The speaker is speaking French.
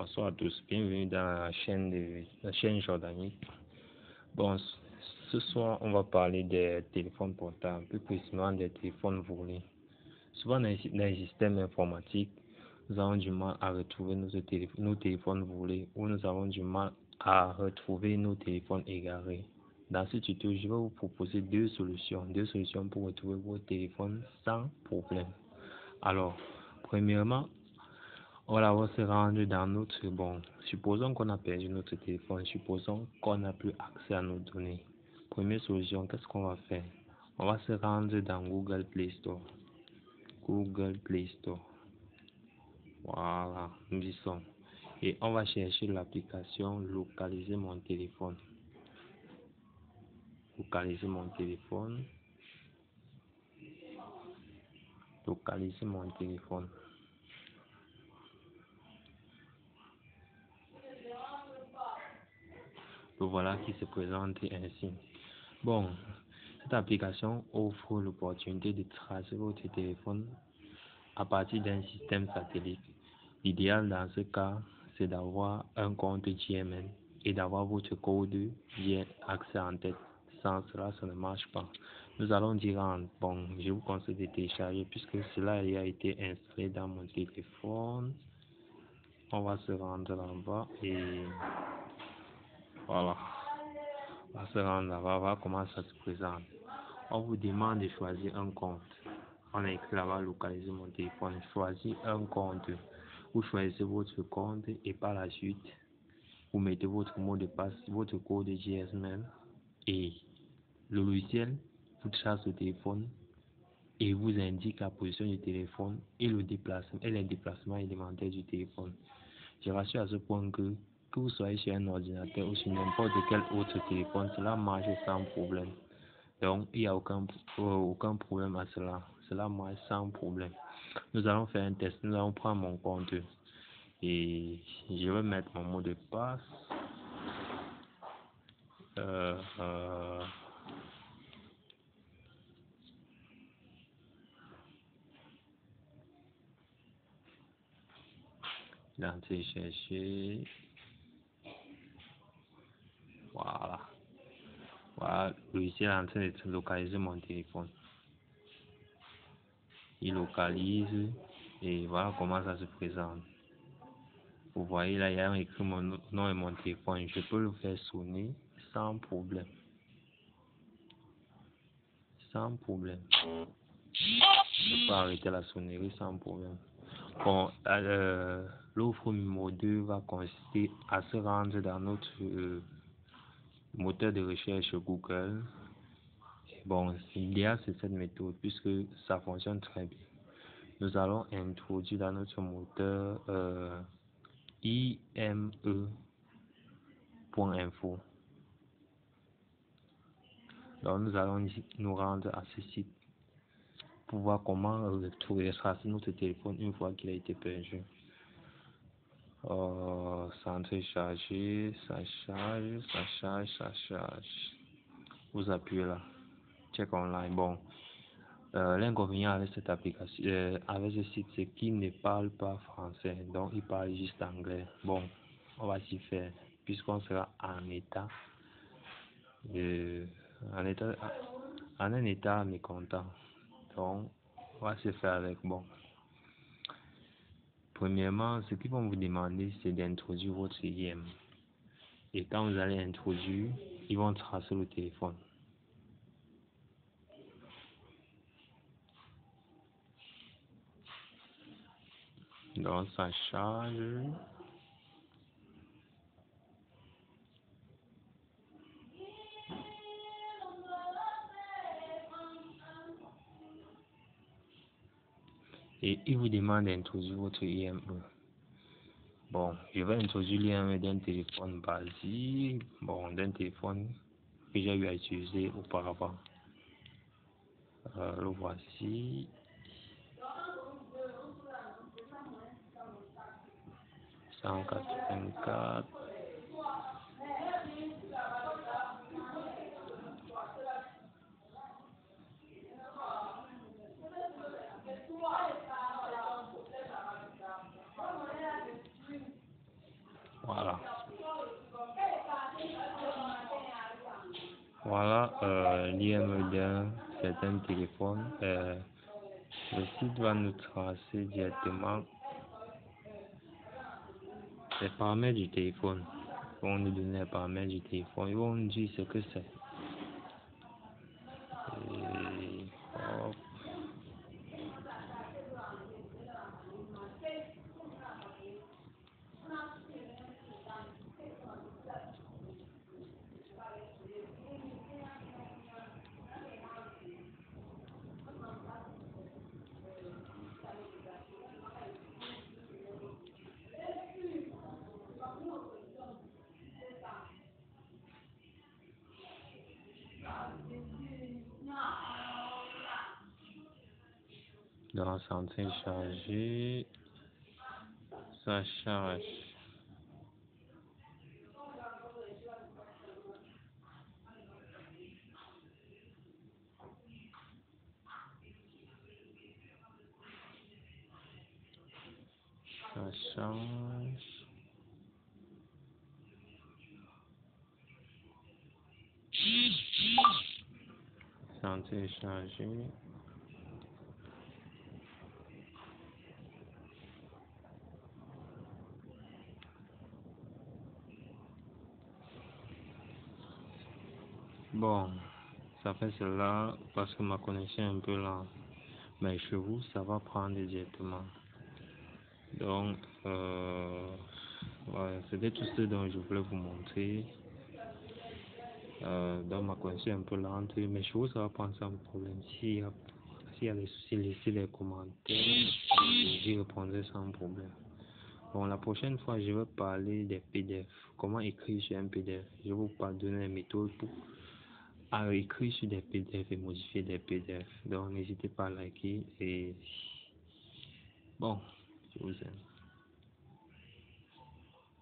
Bonsoir à tous, bienvenue dans la chaîne Jordanique. Bon, ce soir, on va parler des téléphones portables, plus précisément des téléphones volés. Souvent, dans les systèmes informatiques, nous avons du mal à retrouver nos téléphones volés ou nous avons du mal à retrouver nos téléphones égarés. Dans ce tuto, je vais vous proposer deux solutions pour retrouver vos téléphones sans problème. Alors, premièrement, on va se rendre dans notre... Bon, supposons qu'on a perdu notre téléphone, supposons qu'on n'a plus accès à nos données. Première solution, qu'est-ce qu'on va faire? On va se rendre dans Google Play Store. Google Play Store. Voilà, nous y sommes. Et on va chercher l'application Localiser mon téléphone. Localiser mon téléphone. Localiser mon téléphone. Le voilà qui se présente ainsi. Bon, cette application offre l'opportunité de tracer votre téléphone à partir d'un système satellite. L'idéal dans ce cas, c'est d'avoir un compte GMN et d'avoir votre code bien accès en tête. Sans cela, ça ne marche pas. Nous allons dire bon, je vous conseille de télécharger puisque cela a été installé dans mon téléphone. On va se rendre là-bas et voilà. On va se rendre là-bas, voir comment ça se présente. On vous demande de choisir un compte. On a écrit là-bas localiser mon téléphone. Choisir un compte. Vous choisissez votre compte et par la suite, vous mettez votre mot de passe, votre code GSM et le logiciel vous trace le téléphone et vous indique la position du téléphone et le déplacement et les déplacements élémentaires du téléphone. Je rassure à ce point que vous soyez sur un ordinateur ou sur n'importe quel autre téléphone, cela marche sans problème. Donc, il n'y a aucun problème à cela. Cela marche sans problème. Nous allons faire un test. Nous allons prendre mon compte et je vais mettre mon mot de passe. L'entrée chercher. Voilà. Voilà, le logiciel est en train de localiser mon téléphone. Il localise et voilà comment ça se présente. Vous voyez là, il y a écrit mon nom et mon téléphone. Je peux le faire sonner sans problème. Sans problème. Je peux arrêter la sonnerie sans problème. Bon, l'offre numéro 2 va consister à se rendre dans notre moteur de recherche Google. Bon, l'idéal c'est cette méthode puisque ça fonctionne très bien. Nous allons introduire dans notre moteur ime.info. Donc nous allons nous rendre à ce site pour voir comment retracer notre téléphone une fois qu'il a été perdu. Centre chargé, ça charge. Vous appuyez là. Check online. Bon, l'inconvénient avec cette application, avec ce site, c'est qu'il ne parle pas français, donc il parle juste anglais. Bon, on va s'y faire, puisqu'on sera en un état mécontent. Donc, on va se faire avec. Bon, premièrement, ce qu'ils vont vous demander, c'est d'introduire votre IM. Et quand vous allez introduire, ils vont tracer le téléphone. Donc, ça charge. Et il vous demande d'introduire votre IME. Bon, je vais introduire l'IME d'un téléphone basique, bon, d'un téléphone que j'ai eu à utiliser auparavant. Le voici. « 184. Voilà. Voilà l'IM d'un certain téléphone. Le site va nous tracer directement les paramètres du téléphone. Ils vont nous donner les paramètres du téléphone. Ils vont nous dire ce que c'est. Et hop. Dans c'est en train de charger. Ça charge. Ça charge. C'est en train de charger. Bon, ça fait cela parce que ma connexion est un peu lente. Mais chez vous, ça va prendre directement. Donc, ouais, c'était tout ce dont je voulais vous montrer. Donc, ma connexion est un peu lente, mais chez vous, ça va prendre sans problème. S'il y a des soucis, laissez les commentaires. J'y répondrai sans problème. Bon, la prochaine fois, je vais parler des PDF. Comment écrire sur un PDF. Je vais vous donner les méthodes pour écrire sur des PDF et modifier des PDF. Donc, n'hésitez pas à liker et bon, je vous aime.